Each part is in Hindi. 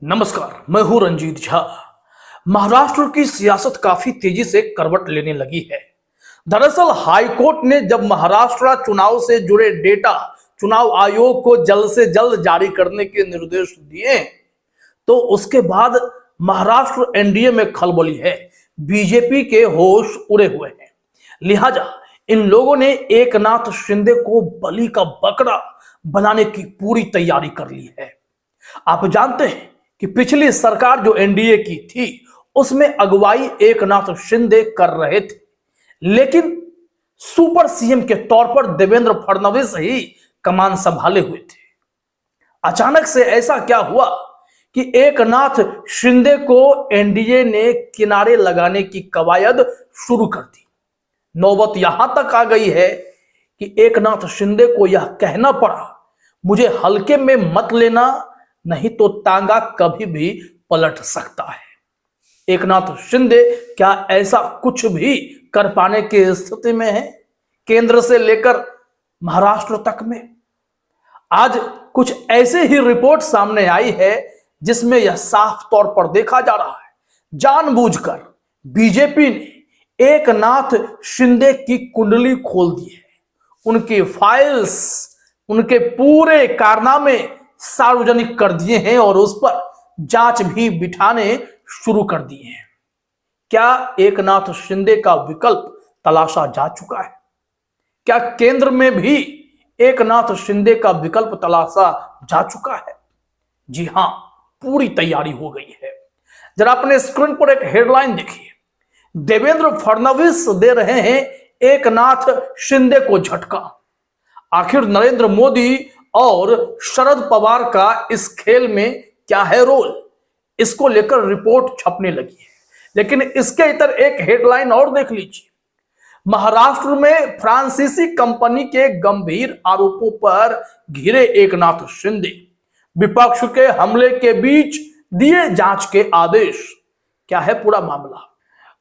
नमस्कार, मैं हूं रंजीत झा। महाराष्ट्र की सियासत काफी तेजी से करवट लेने लगी है। दरअसल हाईकोर्ट ने जब महाराष्ट्र चुनाव से जुड़े डेटा चुनाव आयोग को जल्द से जल्द जारी करने के निर्देश दिए, तो उसके बाद महाराष्ट्र एनडीए में खलबली है। बीजेपी के होश उड़े हुए हैं। लिहाजा इन लोगों ने एकनाथ शिंदे को बलि का बकरा बनाने की पूरी तैयारी कर ली है। आप जानते हैं कि पिछली सरकार जो एनडीए की थी उसमें अगुवाई एकनाथ शिंदे कर रहे थे, लेकिन सुपर सीएम के तौर पर देवेंद्र फडणवीस ही कमान संभाले हुए थे। अचानक से ऐसा क्या हुआ कि एकनाथ शिंदे को एनडीए ने किनारे लगाने की कवायद शुरू कर दी। नौबत यहां तक आ गई है कि एकनाथ शिंदे को यह कहना पड़ा, मुझे हल्के में मत लेना, नहीं तो तांगा कभी भी पलट सकता है। एकनाथ शिंदे क्या ऐसा कुछ भी कर पाने की स्थिति में है? केंद्र से लेकर महाराष्ट्र तक में आज कुछ ऐसे ही रिपोर्ट सामने आई है जिसमें यह साफ तौर पर देखा जा रहा है, जानबूझकर बीजेपी ने एकनाथ शिंदे की कुंडली खोल दी है। उनकी फाइल्स, उनके पूरे कारनामे सार्वजनिक कर दिए हैं और उस पर जांच भी बिठाने शुरू कर दिए हैं। क्या एकनाथ शिंदे का विकल्प तलाशा जा चुका है? क्या केंद्र में भी एकनाथ शिंदे का विकल्प तलाशा जा चुका है? जी हां, पूरी तैयारी हो गई है। जरा अपने स्क्रीन पर एक हेडलाइन देखिए। देवेंद्र फडणवीस दे रहे हैं एकनाथ शिंदे को झटका। आखिर नरेंद्र मोदी और शरद पवार का इस खेल में क्या है रोल? इसको लेकर रिपोर्ट छपने लगी है। लेकिन इसके इतर एक हेडलाइन और देख लीजिए। महाराष्ट्र में फ्रांसीसी कंपनी के गंभीर आरोपों पर घिरे एकनाथ शिंदे, विपक्ष के हमले के बीच दिए जांच के आदेश। क्या है पूरा मामला?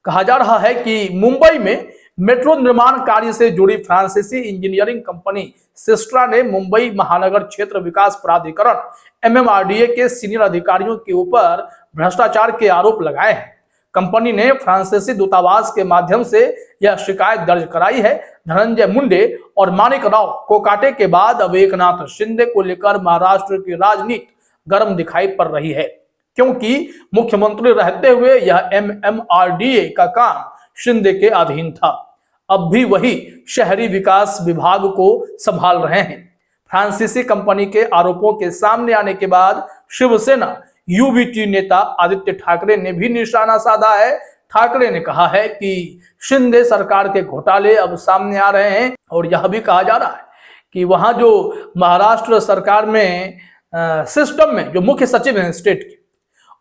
कहा जा रहा है कि मुंबई में मेट्रो निर्माण कार्य से जुड़ी फ्रांसीसी इंजीनियरिंग कंपनी सिस्ट्रा ने मुंबई महानगर क्षेत्र विकास प्राधिकरण एमएमआरडीए के सीनियर अधिकारियों के ऊपर भ्रष्टाचार के आरोप लगाए हैं। कंपनी ने फ्रांसीसी दूतावास के माध्यम से यह शिकायत दर्ज कराई है। धनंजय मुंडे और माणिक राव कोकाटे के बाद अब एकनाथ शिंदे को लेकर महाराष्ट्र की राजनीति गर्म दिखाई पड़ रही है, क्योंकि मुख्यमंत्री रहते हुए यह एमएमआरडीए का काम शिंदे के अधीन था। अब भी वही शहरी विकास विभाग को संभाल रहे हैं। फ्रांसीसी कंपनी के आरोपों के सामने आने के बाद शिवसेना यूबीटी नेता आदित्य ठाकरे ने भी निशाना साधा है। ठाकरे ने कहा है कि शिंदे सरकार के घोटाले अब सामने आ रहे हैं और यह भी कहा जा रहा है कि वहां जो महाराष्ट्र सरकार में सिस्टम में जो मुख्य सचिव हैं स्टेट के,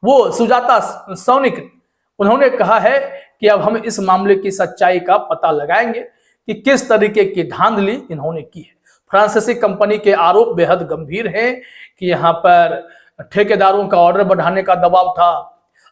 वो सुजाता सौनिक, उन्होंने कहा है कि अब हम इस मामले की सच्चाई का पता लगाएंगे कि किस तरीके की धांधली इन्होंने की है। फ्रांसीसी कंपनी के आरोप बेहद गंभीर हैं कि यहां पर ठेकेदारों का ऑर्डर बढ़ाने का दबाव था,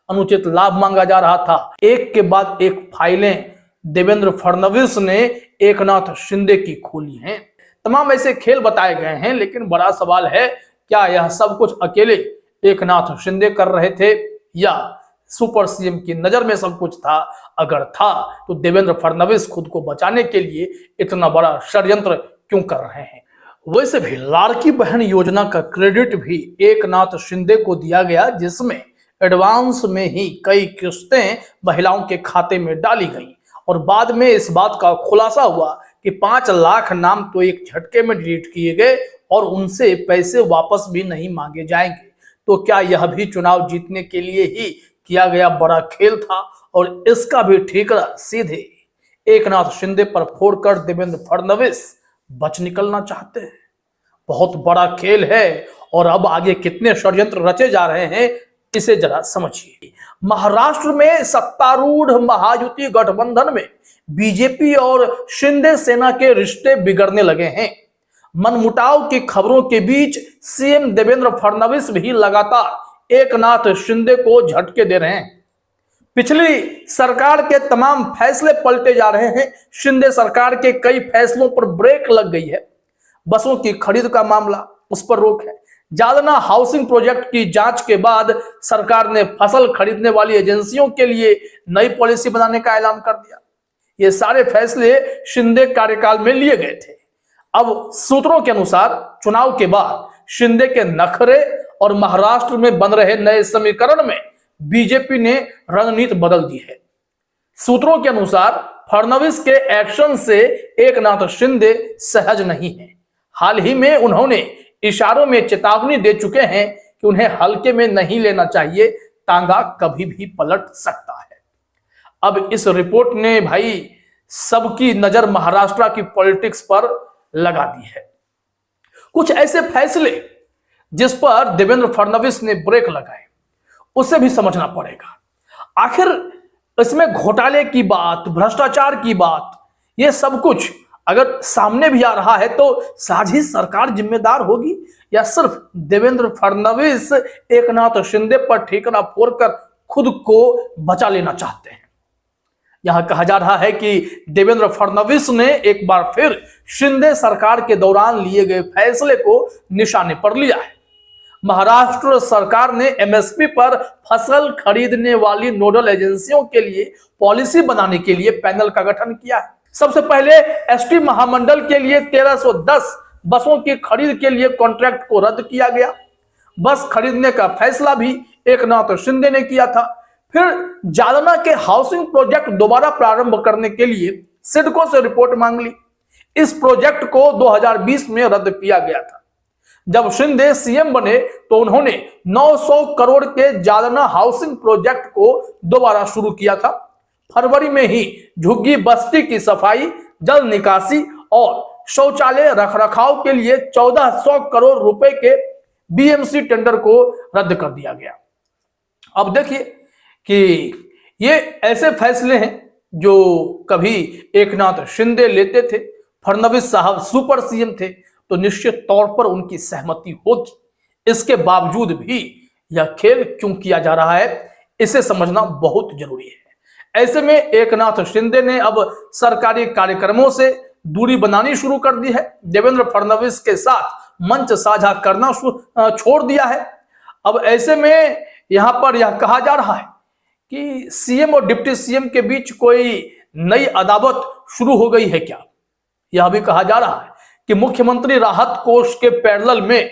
अनुचित लाभ मांगा जा रहा था। एक के बाद एक फाइलें देवेंद्र फडणवीस ने एकनाथ शिंदे की खोली हैं। तमाम ऐसे खेल बताए गए हैं, लेकिन बड़ा सवाल है, क्या यह सब कुछ अकेले एकनाथ शिंदे कर रहे थे या सुपर सीएम की नजर में सब कुछ था? अगर था तो देवेंद्र फडणवीस खुद को बचाने के लिए इतना बड़ा षड्यंत्र क्यों कर रहे हैं? वैसे भी लाड़की बहन योजना का क्रेडिट भी एकनाथ शिंदे को दिया गया, जिसमें एडवांस में ही कई किस्तें महिलाओं के खाते में डाली गई और बाद में इस बात का खुलासा हुआ कि 5 लाख नाम तो एक झटके में डिलीट किए गए और उनसे पैसे वापस भी नहीं मांगे जाएंगे। तो क्या यह भी चुनाव जीतने के लिए ही किया गया बड़ा खेल था और इसका भी ठिकाना सीधे एकनाथ शिंदे पर फोड़कर देवेंद्र फडणवीस बच निकलना चाहते हैं? बहुत बड़ा खेल है और अब आगे कितने षड्यंत्र रचे जा रहे हैं इसे जरा समझिए। महाराष्ट्र में सत्तारूढ़ महायुति गठबंधन में बीजेपी और शिंदे सेना के रिश्ते बिगड़ने लगे हैं। मनमुटाव की खबरों के बीच सीएम देवेंद्र फडणवीस भी लगातार एकनाथ शिंदे को झटके दे रहे हैं। पिछली सरकार के तमाम फैसले पलटे जा रहे हैं। शिंदे सरकार के कई फैसलों पर ब्रेक लग गई है। बसों की खरीद का मामला, उस पर रोक है। जालना हाउसिंग प्रोजेक्ट की जांच के बाद सरकार ने फसल खरीदने वाली एजेंसियों के लिए नई पॉलिसी बनाने का ऐलान कर दिया। ये सारे फैसले शिंदे कार्यकाल में लिए गए थे। अब सूत्रों के अनुसार चुनाव के बाद शिंदे के नखरे और महाराष्ट्र में बन रहे नए समीकरण में बीजेपी ने रणनीति बदल दी है। सूत्रों के अनुसार फडणवीस के एक्शन से एकनाथ शिंदे सहज नहीं है। हाल ही में उन्होंने इशारों में चेतावनी दे चुके हैं कि उन्हें हल्के में नहीं लेना चाहिए, तांगा कभी भी पलट सकता है। अब इस रिपोर्ट ने भाई सबकी नजर महाराष्ट्र की पॉलिटिक्स पर लगा दी है। कुछ ऐसे फैसले जिस पर देवेंद्र फडणवीस ने ब्रेक लगाए, उसे भी समझना पड़ेगा। आखिर इसमें घोटाले की बात, भ्रष्टाचार की बात, ये सब कुछ अगर सामने भी आ रहा है तो साझी सरकार जिम्मेदार होगी या सिर्फ देवेंद्र फडणवीस एकनाथ शिंदे पर ठिकाना फोड़कर खुद को बचा लेना चाहते हैं? यहां कहा जा रहा है कि देवेंद्र फडणवीस ने एक बार फिर शिंदे सरकार के दौरान लिए गए फैसले को निशाने पर लिया है। महाराष्ट्र सरकार ने एमएसपी पर फसल खरीदने वाली नोडल एजेंसियों के लिए पॉलिसी बनाने के लिए पैनल का गठन किया है। सबसे पहले एसटी महामंडल के लिए 1310 बसों की खरीद के लिए कॉन्ट्रैक्ट को रद्द किया गया। बस खरीदने का फैसला भी एकनाथ शिंदे ने किया था। फिर जालना के हाउसिंग प्रोजेक्ट दोबारा प्रारंभ करने के लिए सिडको से रिपोर्ट मांग ली। इस प्रोजेक्ट को 2020 में रद्द किया गया था। जब शिंदे सीएम बने तो उन्होंने 900 करोड़ के जालना हाउसिंग प्रोजेक्ट को दोबारा शुरू किया था। फरवरी में ही झुग्गी बस्ती की सफाई, जल निकासी और शौचालय रखरखाव के लिए 1400 करोड़ रुपए के बीएमसी टेंडर को रद्द कर दिया गया। अब देखिए कि ये ऐसे फैसले हैं जो कभी एकनाथ शिंदे लेते थे। फडणवीस साहब सुपर सीएम थे तो निश्चित तौर पर उनकी सहमति होगी। इसके बावजूद भी यह खेल क्यों किया जा रहा है, इसे समझना बहुत जरूरी है। ऐसे में एकनाथ शिंदे ने अब सरकारी कार्यक्रमों से दूरी बनानी शुरू कर दी है। देवेंद्र फडणवीस के साथ मंच साझा करना छोड़ दिया है। अब ऐसे में यहां पर यह कहा जा रहा है कि सीएम और डिप्टी सीएम के बीच कोई नई अदावत शुरू हो गई है क्या? यह भी कहा जा रहा है कि मुख्यमंत्री राहत कोष के पैरेलल में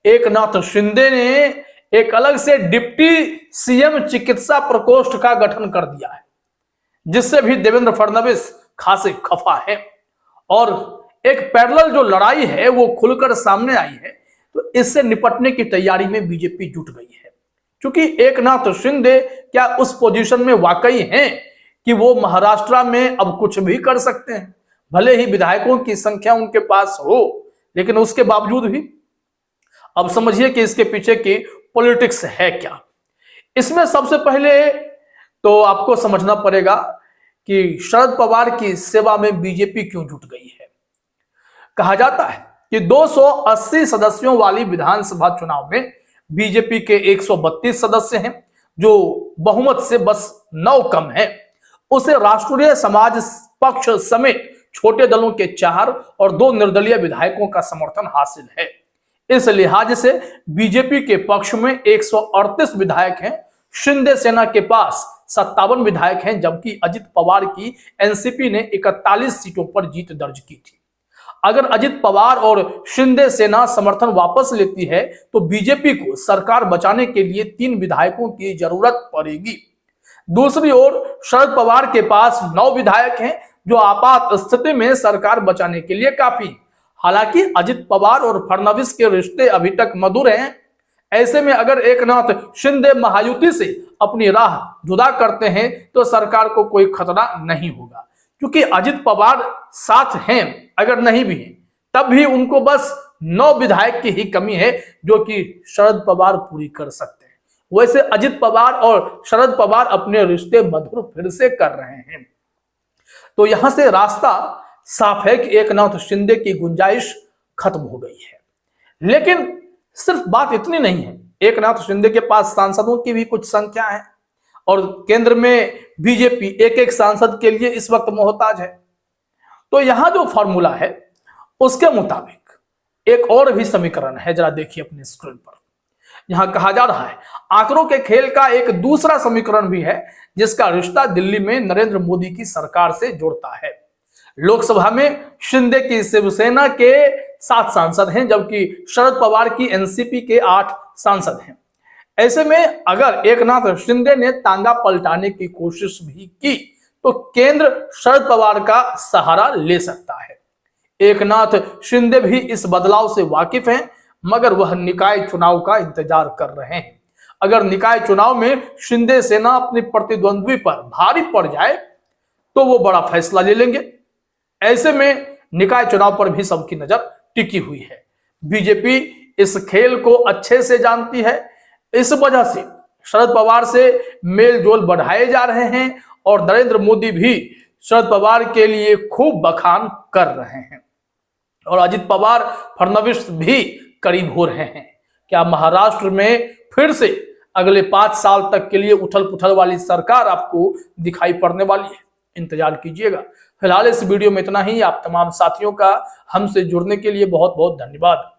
एकनाथ शिंदे ने एक अलग से डिप्टी सीएम चिकित्सा प्रकोष्ठ का गठन कर दिया है, जिससे भी देवेंद्र फडणवीस खासे खफा है। और एक पैरेलल जो लड़ाई है वो खुलकर सामने आई है, तो इससे निपटने की तैयारी में बीजेपी जुट गई है। क्योंकि एकनाथ शिंदे क्या उस पोजीशन में वाकई हैं कि वो महाराष्ट्र में अब कुछ भी कर सकते हैं? भले ही विधायकों की संख्या उनके पास हो, लेकिन उसके बावजूद भी अब समझिए कि इसके पीछे की पॉलिटिक्स है क्या। इसमें सबसे पहले तो आपको समझना पड़ेगा कि शरद पवार की सेवा में बीजेपी क्यों जुट गई है। कहा जाता है कि 280 सदस्यों वाली विधानसभा चुनाव में बीजेपी के 132 सदस्य हैं, जो बहुमत से बस 9 कम है। उसे राष्ट्रीय समाज पक्ष समेत छोटे दलों के 4 और 2 निर्दलीय विधायकों का समर्थन हासिल है। इस लिहाज से बीजेपी के पक्ष में 138 विधायक हैं। शिंदे सेना के पास 57 विधायक हैं, जबकि अजित पवार की एनसीपी ने 41 सीटों पर जीत दर्ज की थी। अगर अजित पवार और शिंदे सेना समर्थन वापस लेती है तो बीजेपी को सरकार बचाने के लिए 3 विधायकों की जरूरत पड़ेगी। दूसरी ओर शरद पवार के पास 9 विधायक हैं, जो आपात स्थिति में सरकार बचाने के लिए काफी। हालांकि अजित पवार और फडणवीस के रिश्ते अभी तक मधुर हैं। ऐसे में अगर एकनाथ शिंदे महायुति से अपनी राह जुदा करते हैं तो सरकार को कोई खतरा नहीं होगा, क्योंकि अजित पवार साथ हैं। अगर नहीं भी हैं तब भी उनको बस 9 विधायक की ही कमी है, जो कि शरद पवार पूरी कर सकते हैं। वैसे अजित पवार और शरद पवार अपने रिश्ते मधुर फिर से कर रहे हैं। तो यहां से रास्ता साफ है कि एकनाथ शिंदे की गुंजाइश खत्म हो गई है। लेकिन सिर्फ बात इतनी नहीं है, एकनाथ शिंदे के पास सांसदों की भी कुछ संख्या है और केंद्र में बीजेपी एक सांसद के लिए इस वक्त मोहताज है। तो यहां जो फॉर्मूला है उसके मुताबिक एक और भी समीकरण है, जरा देखिए अपने स्क्रीन पर। यहां कहा जा रहा है आंकड़ों के खेल का एक दूसरा समीकरण भी है जिसका रिश्ता दिल्ली में नरेंद्र मोदी की सरकार से जोड़ता है। लोकसभा में शिंदे की शिवसेना के 7 सांसद हैं, जबकि शरद पवार की एनसीपी के 8 सांसद हैं। ऐसे में अगर एकनाथ शिंदे ने तांगा पलटाने की कोशिश भी की तो केंद्र शरद पवार का सहारा ले सकता है। एकनाथ शिंदे भी इस बदलाव से वाकिफ हैं, मगर वह निकाय चुनाव का इंतजार कर रहे हैं। अगर निकाय चुनाव में शिंदे सेना अपनी प्रतिद्वंद्वी पर भारी पड़ जाए तो वो बड़ा फैसला ले लेंगे। ऐसे में निकाय चुनाव पर भी सबकी नजर टिकी हुई है। बीजेपी इस खेल को अच्छे से जानती है, इस वजह से शरद पवार से मेल जोल बढ़ाए जा रहे हैं और नरेंद्र मोदी भी शरद पवार के लिए खूब बखान कर रहे हैं और अजित पवार फडणवीस भी करीब हो रहे हैं। क्या महाराष्ट्र में फिर से अगले 5 साल तक के लिए उथल पुथल वाली सरकार आपको दिखाई पड़ने वाली है? इंतजार कीजिएगा। फिलहाल इस वीडियो में इतना ही। आप तमाम साथियों का हमसे जुड़ने के लिए बहुत बहुत धन्यवाद।